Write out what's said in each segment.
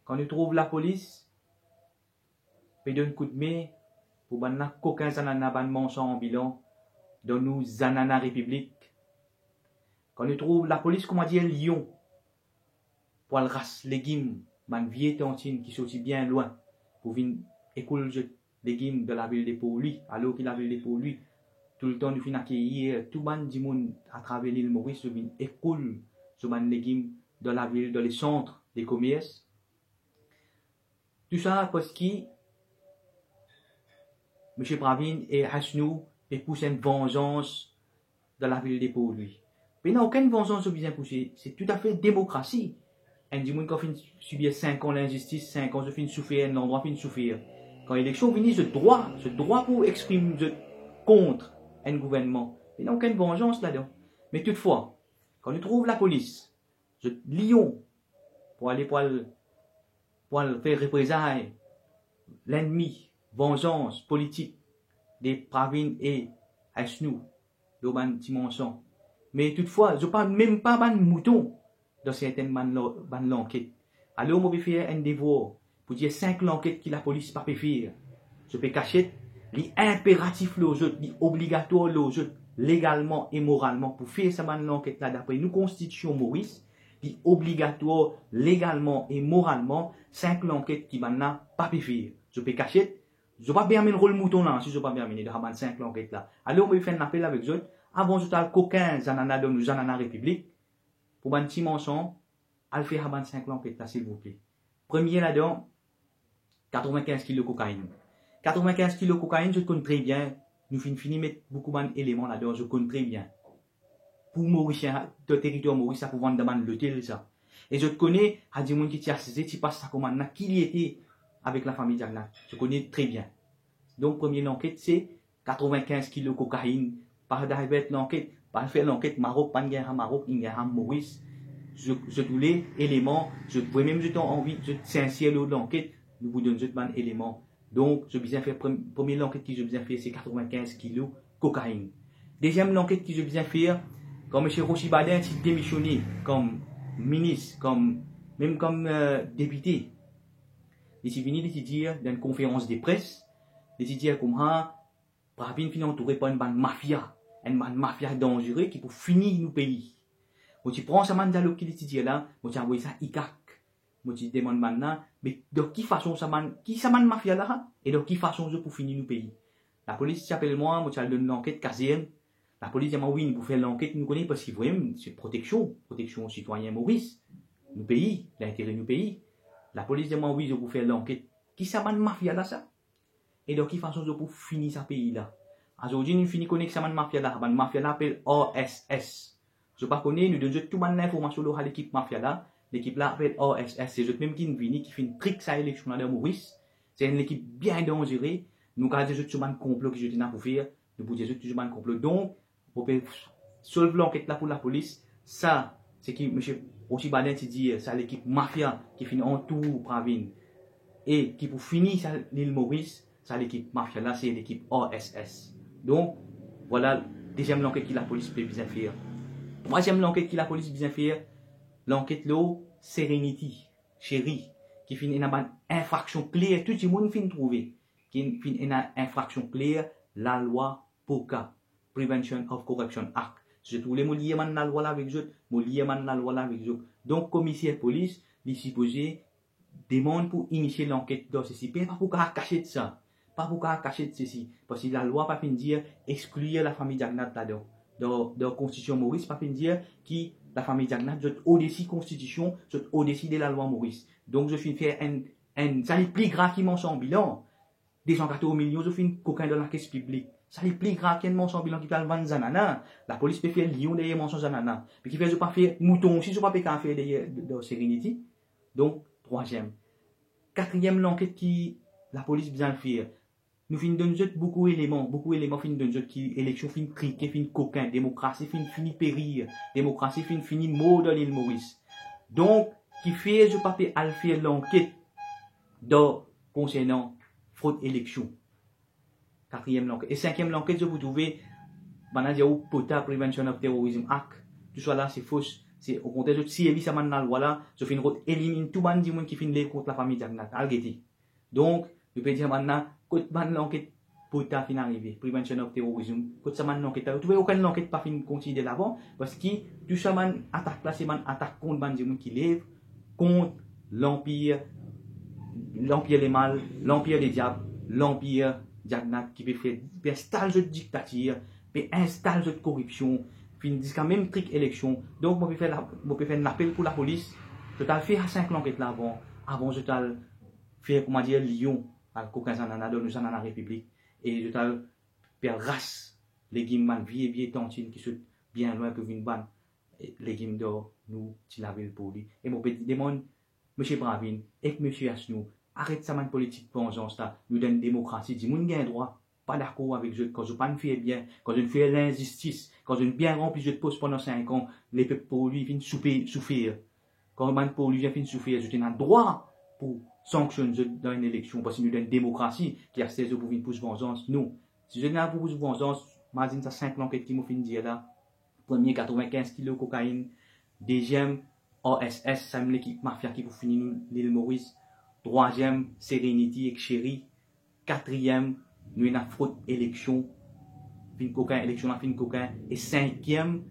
Quand nous trouvons la police, peut donner un coup de main pour banna coquin zanana ban mensonge en bilan dans nous zanana république. Quand nous trouvons la police, comment dire Lyon, pour le race légumes, ban vieille tantine qui sont aussi bien loin pour venir écouler les légumes de la ville des Pau-lui, alors qu'il la ville des Pau-lui. Tout le temps, nous finissons accueillir tout le monde à travers l'île Maurice, nous venons écouler ce légumes de la ville, dans les centres des commerces. Tout ça parce que M. Pravin et Hasnou poussent une vengeance de la ville des Pau-lui. Mais il n'y a aucune vengeance qui vient pousser. C'est tout à fait démocratie. Un dimanche qui a subi 5 ans l'injustice, 5 ans de fin souffrir, un endroit fin souffrir. Quand l'élection vient, ce droit pour exprimer contre un gouvernement. Il n'y a aucune vengeance là-dedans. Mais toutefois, quand nous trouvons la police, Lyon, pour aller pour faire représailles, l'ennemi, vengeance politique des Pravin et Hasnou, d'Oban Timonson. Mais toutefois, je ne parle même pas de mouton dans certaines l'enquête. Alors, je vais faire un devoir pour dire 5 l'enquête que la police ne peut pas faire. Je peux cacher l'impératif, l'obligatoire, légalement et moralement pour faire cette enquête là d'après nous constitution Maurice, obligatoire, légalement et moralement, 5 l'enquête qui maintenant pas pu faire. Je peux cacher, je ne vais pas bien mener le mouton là, si je ne vais pas bien mener de 5 l'enquête là. Alors, je vais faire un appel avec eux. Avant, je t'ai coquin zanana de nous zanana république. Pour un petit mensonge, al faire 5 l'enquête là, s'il vous plaît. Premier là-dedans, 95 kg de cocaïne. 95 kg de cocaïne, je connais très bien. Nous finissons mettre beaucoup d'éléments là-dedans, je connais très bien. Pour Maurice, de territoire Maurice, ça pour vendre l'hôtel, ça. Et je connais, à des gens qui t'y assistent, qui passent ça comme un qui y était avec la famille Diagna. Je connais très bien. Donc, première enquête, c'est 95 kg de cocaïne. Par d'arriver l'enquête, par faire l'enquête Maroc, pas de Maroc, il y a Maurice. Je tous les éléments, je pourrais même, j'ai envie, je sincère l'enquête, nous vous donnons un élément. Donc, je besoin faire, première enquête que je besoin faire, c'est 95 kg de cocaïne. Deuxième enquête que je besoin faire, quand M. Rochi Badin s'est démissionné comme ministre, même comme député, il s'est venu de dire dans une conférence de presse, de dire comment Pravin finit entouré par une bande mafia dangereuse qui pour finir nos pays. Moi, tu prends ce dialogue qui dit là, moi, tu envoies ça ICAC. Moi, tu demandes maintenant, mais de quelle façon ça mafia là, et de quelle façon je pour finir nos pays. La police s'appelle moi, tu as donné une enquête quasième. La police dit, oui, pour faire l'enquête, nous connaissons parce que vraiment, c'est protection aux citoyens Maurice, nos pays, l'intérêt de nos pays. La police dit, oui, je pour faire l'enquête. Qui ça mafia là, ça? Et de quelle façon je pour finir ce pays là? Aujourd'hui, nous finissons avec ça mafia là, la mafia là appelle OSS. Je ne sais pas, nous donnons toute l'information à l'équipe mafia là. L'équipe là appelle OSS. C'est eux même qui fait une trick à l'élection là de Maurice. C'est une équipe bien dangereuse. Nous avons des autres complot qui je pour faire. Nous pouvons dire toujours un complot. Donc, pour solver l'enquête là pour la police, ça, c'est qui M. Oshibadin dit, c'est l'équipe mafia qui finit en tout Pravin. Et qui pour finir l'île Maurice, c'est l'équipe mafia là, c'est l'équipe OSS. Donc, voilà, deuxième l'enquête que la police peut bien faire. Troisième l'enquête que la police bien faire, l'enquête là, Serenity, chérie, qui finit une infraction claire, tout le monde finit trouver, qui finit une infraction claire, la loi POCA, Prevention of Corruption Act. Je trouve les mots liés à la loi là avec eux, mots liés à la loi là avec eux. Donc, commissaire police, il supposé demande pour initier l'enquête dans ceci, pas pour cacher de ça, pas pour cacher de ceci, parce que la loi pas fin dire exclure la famille Diagnat là-dedans. Dans la constitution Maurice, pas fin dire qui la famille Diagnat, je au-dessus constitution, je au-dessus de la loi Maurice. Donc, je suis faire ça est plus grave qui mentionne en bilan. 214 millions, je fais une coquin dans la caisse publique. Ça est plus grave qu'un mention en bilan qui parle de zanana. La police peut faire lion derrière mention zanana. Mais qui fait, je pas faire mouton aussi, je pas faire derrière de Serenity. Donc, troisième. Quatrième, l'enquête qui la police besoin faire. Nous finissons de nous beaucoup d'éléments finissent de nous qui élection fin criquet, fin coquin, démocratie fin fini périr, démocratie fin fini mot de l'île Maurice. Donc, qui fait, je pas faire l'enquête concernant fraude élection. Quatrième l'enquête. Et cinquième l'enquête, je vous trouvez, POTA, Prevention of Terrorism Act. Tout ça là, c'est fausse. C'est au contraire, si évi ça man dans la loi là, je fin route élimine tout bandi monde qui fin les contre la famille Jagnat, algeti. Donc, je peux dire maintenant, côté ban l'enquête pour ta fin arriver, prevention of terrorism, côté ça man l'enquête, tu vois aucune enquête pas fin continuer de l'avant, parce que tout ça man attaque là, c'est man attaque contre bandi monde qui lève, contre l'empire les mâles, l'empire des diables, l'empire Jagnat qui peut faire installer cette dictature, peut installer cette corruption, fin disque même trick élection. Donc moi peux faire un appel pour la police. Je t'ai fait à 5 enquêtes là avant je t'ai fait comment dire Lyon, à Coca-Zanana, dans la République, et je t'ai fait race les gimman vieux tantines qui sont bien loin pour une banne, les gimmes d'or nous tu laver pour lui. Et moi peux demander Monsieur Bravin et Monsieur Asnou, arrête ça man politique vengeance là, nous donne démocratie, dis moun gain droit, pas d'accord avec je, quand je pas me fais bien, quand je me fais l'injustice, quand je me bien rempli je te pose pendant 5 ans, les peuples pour lui viennent souffrir. Quand man pour lui vient souffrir, je tiens un droit pour sanctionner dans une élection, parce que nous donne démocratie, qui a 16 pour une pousse vengeance, non. Si je n'ai pour vengeance, imagine ça 5 enquêtes qui m'ont fait dire là, premier 95 kilos de cocaïne, deuxième OSS, c'est l'équipe mafia qui pour finir l'île Maurice. Troisième, Serenity et Chéri. Quatrième, nous avons fraude élection, fin cocain, élection la fin cocain. Et cinquième,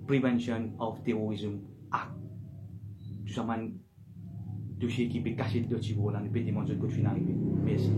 Prevention of Terrorism Act. Tout ça, man, touché qui peut cacher de petits vols, nous peut demander de fin arriver. Merci.